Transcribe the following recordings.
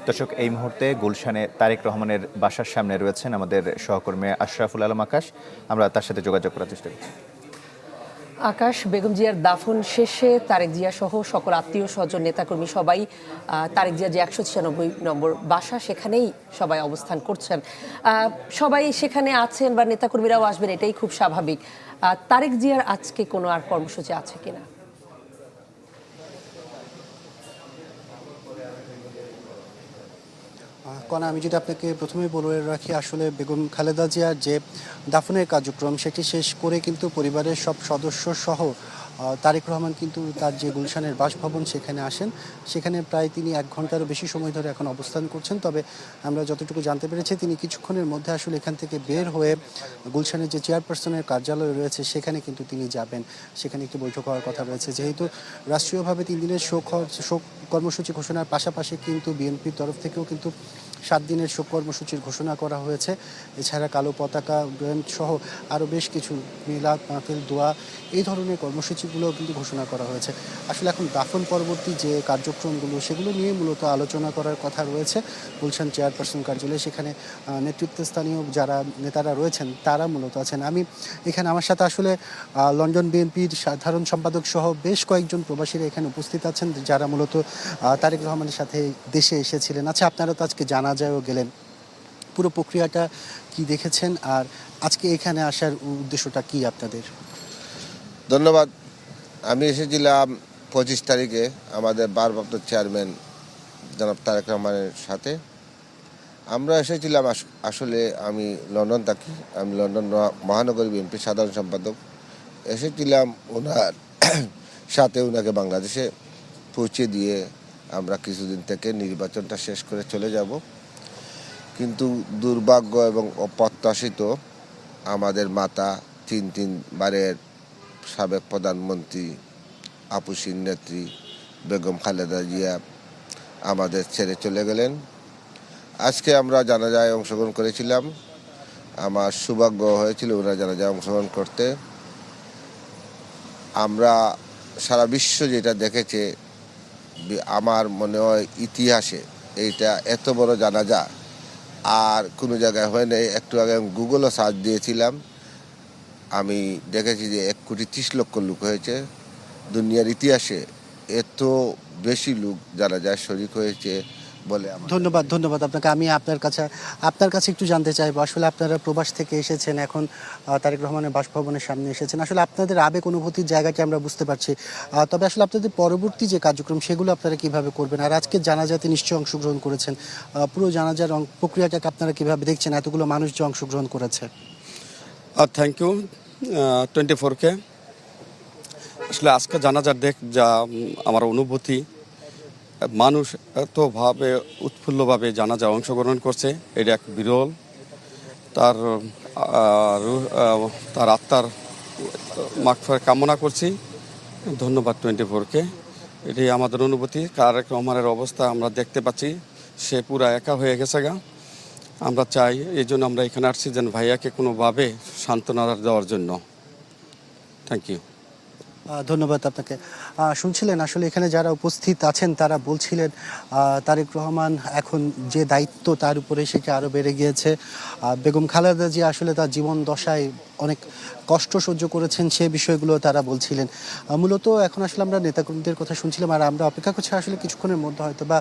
দর্শক, এই মুহূর্তে গুলশানে তারেক রহমানের বাসার সামনে রয়েছেন আমাদের সহকর্মী আশরাফুল আলম আকাশ। আমরা তার সাথে যোগাযোগ করার চেষ্টা করছি। আকাশ, বেগম জিয়ার দাফন শেষে তারেক জিয়া সহ সকল আত্মীয় স্বজন নেতাকর্মী সবাই তারেক জিয়া যে 196 নম্বর বাসা সেখানেই সবাই অবস্থান করছেন। সবাই সেখানে আছেন বা নেতাকর্মীরাও আসবেন, এটাই খুব স্বাভাবিক। তারেক জিয়ার আজকে কোনো আর কর্মসূচি আছে কিনা? কণা, আমি যদি আপনাকে প্রথমে বলে রাখি, আসলে বেগম খালেদা জিয়ার যে দাফনের কার্যক্রম সেটি শেষ করে কিন্তু পরিবারের সব সদস্য সহ তারেক রহমান কিন্তু তার যে গুলশানের বাসভবন সেখানে আসেন। সেখানে প্রায় তিনি 1 ঘন্টারও বেশি সময় ধরে এখন অবস্থান করছেন। তবে আমরা যতটুকু জানতে পেরেছি তিনি কিছুক্ষণের মধ্যে আসলে এখান থেকে বের হয়ে গুলশানের যে চেয়ারপারসনের কার্যালয় রয়েছে সেখানে কিন্তু তিনি যাবেন। সেখানে একটি বৈঠক হওয়ার কথা রয়েছে। যেহেতু রাষ্ট্রীয়ভাবে 3 দিনের শোক কর্মসূচি ঘোষণার পাশাপাশি কিন্তু বিএনপির তরফ থেকেও কিন্তু 7 দিনের শোক কর্মসূচির ঘোষণা করা হয়েছে। এছাড়া কালো পতাকা উড্ডয়ন সহ আরও বেশ কিছু মিলাদ মাহফিল দোয়া এই ধরনের কর্মসূচিগুলো কিন্তু ঘোষণা করা হয়েছে। আসলে এখন দাফন পরবর্তী যে কার্যক্রমগুলো সেগুলো নিয়ে মূলত আলোচনা করার কথা রয়েছে গুলশান চেয়ারপারসন কার্যালয়ে। সেখানে নেতৃত্বস্থানীয় যারা নেতারা রয়েছেন তারা মূলত আছেন। আমি এখানে আমার সাথে আসলে লন্ডন বিএনপির সাধারণ সম্পাদক সহ বেশ কয়েকজন প্রবাসীরা এখানে উপস্থিত আছেন যারা মূলত তারেক রহমানের সাথে দেশে এসেছিলেন। আচ্ছা, আপনারা তো আজকে জানাজায়ও গেলেন, পুরো প্রক্রিয়াটা কি দেখেছেন আর আজকে এখানে আসার উদ্দেশ্যটা কি আপনাদের? ধন্যবাদ। আমি এসেছিলাম 25 তারিখে আমাদের ভারপ্রাপ্ত চেয়ারম্যান জনাব তারেক রহমানের সাথে। আমরা এসেছিলাম আসলে আমি লন্ডন থাকি, আমি লন্ডন মহানগরী বিএনপির সাধারণ সম্পাদক। এসেছিলাম ওনার সাথে ওনাকে বাংলাদেশে পৌঁছে দিয়ে আমরা কিছুদিন থেকে নির্বাচনটা শেষ করে চলে যাব। কিন্তু দুর্ভাগ্য এবং অপ্রত্যাশিত আমাদের মাতা 3বারের সাবেক প্রধানমন্ত্রী আপুসির নেত্রী বেগম খালেদা জিয়া আমাদের ছেড়ে চলে গেলেন। আজকে আমরা জানাজায় অংশগ্রহণ করেছিলাম। আমার সৌভাগ্য হয়েছিল ওনারা জানাজায় অংশগ্রহণ করতে। আমরা সারা বিশ্ব যেটা দেখেছে, আমার মনে হয় ইতিহাসে এইটা এত বড় জানাজা আর কোনো জায়গায় হয় নাই। একটু আগে গুগলও সার্চ দিয়েছিলাম, আমি দেখেছি যে 1,30,00,000 লোক হয়েছে। দুনিয়ার ইতিহাসে এত বেশি লোক জানাজায় শরীক হয়েছে বলে। ধন্যবাদ আপনাকে। আমি আপনার কাছে একটু জানতে চাইবো, আসলে আপনারা প্রবাস থেকে এসেছেন, এখন তারেক রহমানের বাসভবনের সামনে এসেছেন। আসলে আপনাদের আবেগ অনুভূতির জায়গাটি আমরা বুঝতে পারছি, তবে আসলে আপনাদের পরবর্তী যে কার্যক্রম সেগুলো আপনারা কিভাবে করবেন? আর আজকে জানাজাতে নিশ্চয়ই অংশগ্রহণ করেছেন, পুরো জানাজার প্রক্রিয়াটাকে আপনারা কিভাবে দেখছেন, এতগুলো মানুষ যে অংশগ্রহণ করেছে? Thank you 24K। আসলে আজকে জানাজার যা আমার অনুভূতি, মানুষ এতভাবে উৎফুল্লভাবে জানাজা অংশগ্রহণ করছে, এটা এক বিরল। তার আত্মার মাগফিরাত কামনা করছি। ধন্যবাদ 24K। এটাই আমাদের অনুভূতি। তারেক রহমানের অবস্থা আমরা দেখতে পাচ্ছি, সে পুরা একা হয়ে গেছে গা। আমরা চাই, এই জন্য আমরা এখানে আসছি যেন ভাইয়াকে কোনোভাবে সান্ত্বনা দেওয়ার জন্য। Thank you. ধন্যবাদ আপনাকে। শুনছিলেন আসলে এখানে যারা উপস্থিত আছেন তারা বলছিলেন তারেক রহমান এখন যে দায়িত্ব তার উপরে সেটা আরও বেড়ে গিয়েছে। বেগম খালেদা জিয়া আসলে তার জীবন দশায় অনেক কষ্ট সহ্য করেছেন, সে বিষয়গুলো তারা বলছিলেন। মূলত এখন আসলে আমরা নেতাকর্মীদের কথা শুনছিলাম আর আমরা অপেক্ষা করছি আসলে কিছুক্ষণের মধ্যে হয়তো বা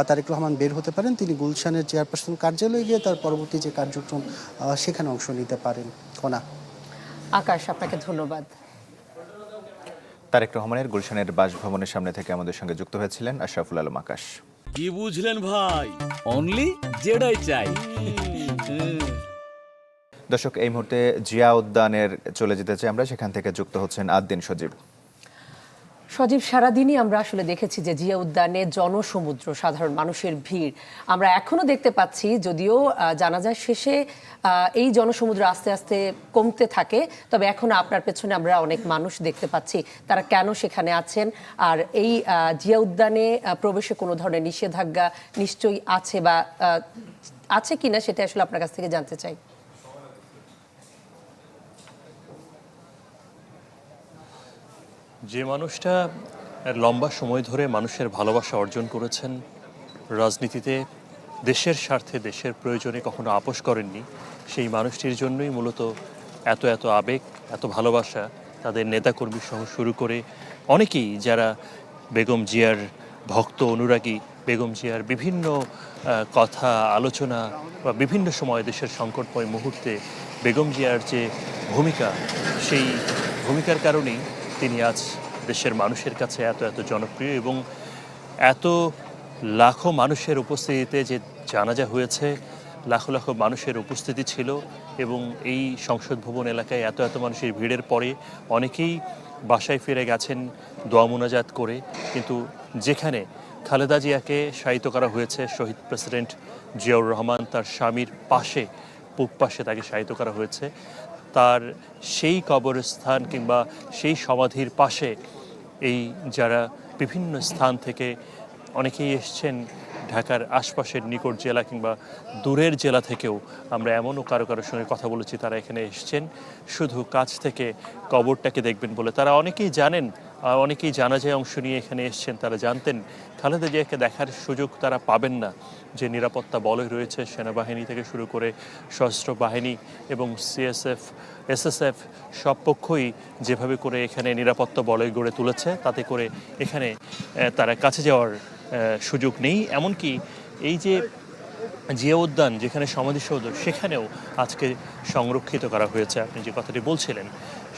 তারেক রহমান বের হতে পারেন, তিনি গুলশানের চেয়ারপারসন কার্যালয়ে গিয়ে তার পরবর্তী যে কার্যক্রম সেখানে অংশ নিতে পারেন। কণা। আকাশ, আপনাকে ধন্যবাদ। তারেক রহমানের গুলশানের বাসভবনের সামনে থেকে আমাদের সঙ্গে যুক্ত হয়েছিলেন আশরাফুল আলম আকাশ। কি বুঝলেন ভাই? অনলি যেটাই চাই। দর্শক, এই মুহূর্তে জিয়া উদ্যানের চলে যেতে চাই আমরা, সেখান থেকে যুক্ত হচ্ছেন আদ্দিন সজীব। সজীব, সারাদিনই আমরা আসলে দেখেছি যে জিয়া উদ্যানে জনসমুদ্র, সাধারণ মানুষের ভিড় আমরা এখনো দেখতে পাচ্ছি। যদিও জানাজা শেষে এই জনসমুদ্র আস্তে আস্তে কমতে থাকে, তবে এখন আপনার পেছনে আমরা অনেক মানুষ দেখতে পাচ্ছি। তারা কেন সেখানে আছেন আর এই জিয়া উদ্যানে প্রবেশে কোনো ধরনের নিষেধাজ্ঞা নিশ্চয়ই আছে বা আছে কিনা সেটা আসলে আপনার কাছ থেকে জানতে চাই। যে মানুষটা লম্বা সময় ধরে মানুষের ভালোবাসা অর্জন করেছেন, রাজনীতিতে দেশের স্বার্থে দেশের প্রয়োজনে কখনো আপোস করেননি, সেই মানুষটির জন্যই মূলত এত এত আবেগ, এত ভালোবাসা তাদের নেতাকর্মী সহ শুরু করে অনেকেই যারা বেগম জিয়ার ভক্ত অনুরাগী, বেগম জিয়ার বিভিন্ন কথা আলোচনা বা বিভিন্ন সময় দেশের সংকটময় মুহূর্তে বেগম জিয়ার যে ভূমিকা, সেই ভূমিকার কারণেই তিনি আজ দেশের মানুষের কাছে এত এত জনপ্রিয়। এবং এত লাখো মানুষের উপস্থিতিতে যে জানাজা হয়েছে, লাখো লাখো মানুষের উপস্থিতি ছিল এবং এই সংসদ ভবন এলাকায় এত এত মানুষের ভিড়ের পরে অনেকেই বাসায় ফিরে গেছেন দোয়া মুনাজাত করে। কিন্তু যেখানে খালেদা জিয়াকে শায়িত করা হয়েছে, শহীদ প্রেসিডেন্ট জিয়াউর রহমান তার স্বামীর পাশে, পূব পাশে তাকে শায়িত করা হয়েছে, তার সেই কবরস্থান কিংবা সেই সমাধির পাশে এই যারা বিভিন্ন স্থান থেকে অনেকেই এসছেন, ঢাকার আশপাশের নিকট জেলা কিংবা দূরের জেলা থেকেও আমরা এমনও কারো কারোর সঙ্গে কথা বলেছি, তারা এখানে এসছেন শুধু কাছ থেকে কবরটাকে দেখবেন বলে। তারা অনেকেই জানেন, অনেকেই জানাজায় অংশ নিয়ে এখানে এসছেন, তারা জানতেন খালেদা জিয়াকে দেখার সুযোগ তারা পাবেন না, যে নিরাপত্তা বলয় রয়েছে সেনাবাহিনী থেকে শুরু করে সশস্ত্র বাহিনী এবং সিএসএফ, এসএসএফ সব পক্ষই যেভাবে করে এখানে নিরাপত্তা বলয় গড়ে তুলেছে, তাতে করে এখানে তারা কাছে যাওয়ার সুযোগ নেই। এমনকি এই যে জিয়া উদ্যান যেখানে সমাধিসৌধ, সেখানেও আজকে সংরক্ষিত করা হয়েছে, আপনি যে কথাটি বলছিলেন।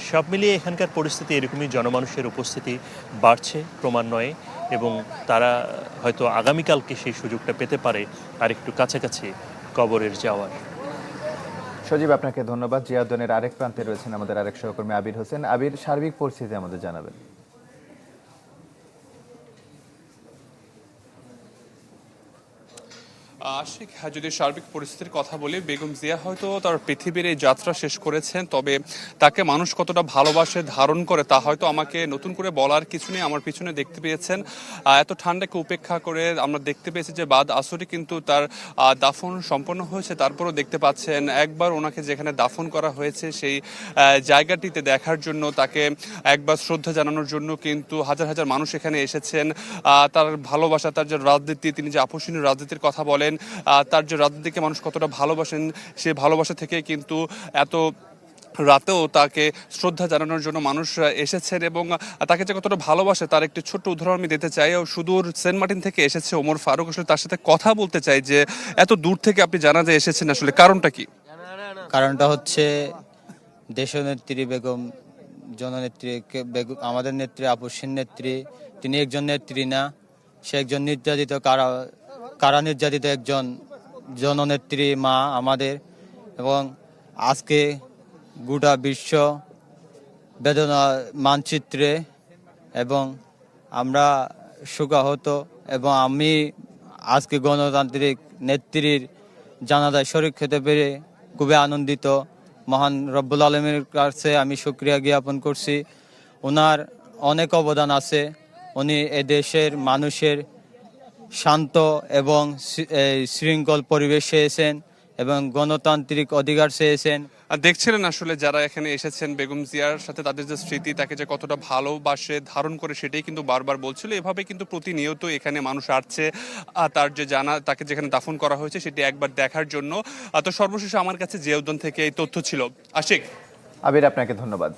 সব মিলিয়ে এখানকার পরিস্থিতি এরকমই, জনমানুষের উপস্থিতি বাড়ছে ক্রমান্বয়ে এবং তারা হয়তো আগামীকালকে সেই সুযোগটা পেতে পারে আর একটু কাছাকাছি কবরের যাওয়ার। সজীব, আপনাকে ধন্যবাদ। জিয়া উদ্যানের আরেক প্রান্তে রয়েছেন আমাদের আরেক সহকর্মী আবির হোসেন। আবির, সার্বিক পরিস্থিতি আমাদের জানাবেন। আশিক, হ্যাঁ, যদি সার্বিক পরিস্থিতির কথা বলি, বেগম জিয়া হয়তো তার পৃথিবীর এই যাত্রা শেষ করেছেন, তবে তাকে মানুষ কতটা ভালোবাসে, ধারণ করে, তা হয়তো আমাকে নতুন করে বলার কিছু নেই। আমার পিছনে দেখতে পেয়েছেন এত ঠান্ডাকে উপেক্ষা করে আমরা দেখতে পেয়েছি যে বাদ আসরে কিন্তু তার দাফন সম্পন্ন হয়েছে। তারপরও দেখতে পাচ্ছেন একবার ওনাকে যেখানে দাফন করা হয়েছে সেই জায়গাটিতে দেখার জন্য, তাকে একবার শ্রদ্ধা জানানোর জন্য কিন্তু হাজার হাজার মানুষ এখানে এসেছেন। তার ভালোবাসা, তার যে রাজনীতি, তিনি যে আপোষহীন রাজনীতির কথা বলেন, তার যে রাজনীতিকে মানুষ কতটা ভালোবাসেন, সেই ভালোবাসা থেকে কিন্তু এত রাতেও তাকে শ্রদ্ধা জানানোর জন্য মানুষ এসেছেন এবং তাকে যে কতটা ভালোবাসে তার একটি ছোট্ট উদাহরণ আমি দিতে চাই। সুদূর সেন্ট মার্টিন থেকে এসেছে ওমর ফারুক, আসলে তার সাথে কথা বলতে চাই যে এত দূর থেকে আপনি জানাজা এসেছেন, আসলে কারণটা কি? কারণটা হচ্ছে দেশনেত্রী বেগম, জননেত্রী বেগম, আমাদের নেত্রী, আপোষহীন নেত্রী। তিনি একজন নেত্রী না, সে একজন নির্যাতিত, কারা নির্যাতিত একজন জননেত্রী মা আমাদের। এবং আজকে গোটা বিশ্ব বেদনা মানচিত্রে এবং আমরা শোকাহত, এবং আমি আজকে গণতান্ত্রিক নেত্রীর জানাজায় শরীক হতে পেরে খুবই আনন্দিত। মহান রব্বুল আলমীর কাছে আমি শুকরিয়া জ্ঞাপন করছি। ওনার অনেক অবদান আছে। উনি এদেশের মানুষের শান্ত এবং শৃঙ্খল পরিবেশ চেয়েছেন এবং গণতান্ত্রিক অধিকার চেয়েছেন। দেখছিলেন আসলে যারা এখানে এসেছেন বেগম জিয়ার সাথে, তাদের যে স্মৃতি, তাকে যে কতটা ভালোবাসে, ধারণ করে, সেটাই কিন্তু বারবার বলছিল। এভাবে কিন্তু প্রতিনিয়ত এখানে মানুষ আসছে তার যে তাকে যেখানে দাফন করা হয়েছে সেটি একবার দেখার জন্য। তো সর্বশেষে আমার কাছে জিয়া উদ্যান থেকে এই তথ্য ছিল। আশিক। আবির, আপনাকে ধন্যবাদ।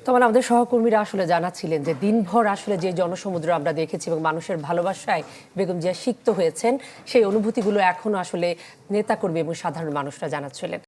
তখন আমাদের সহকর্মীরা আসলে জানাচ্ছিলেন যে দিনভর আসলে যে জনসমুদ্র আমরা দেখেছি এবং মানুষের ভালোবাসায় বেগম জিয়া সিক্ত হয়েছেন, সেই অনুভূতিগুলো এখনো আসলে নেতাকর্মী এবং সাধারণ মানুষরা জানাচ্ছিলেন।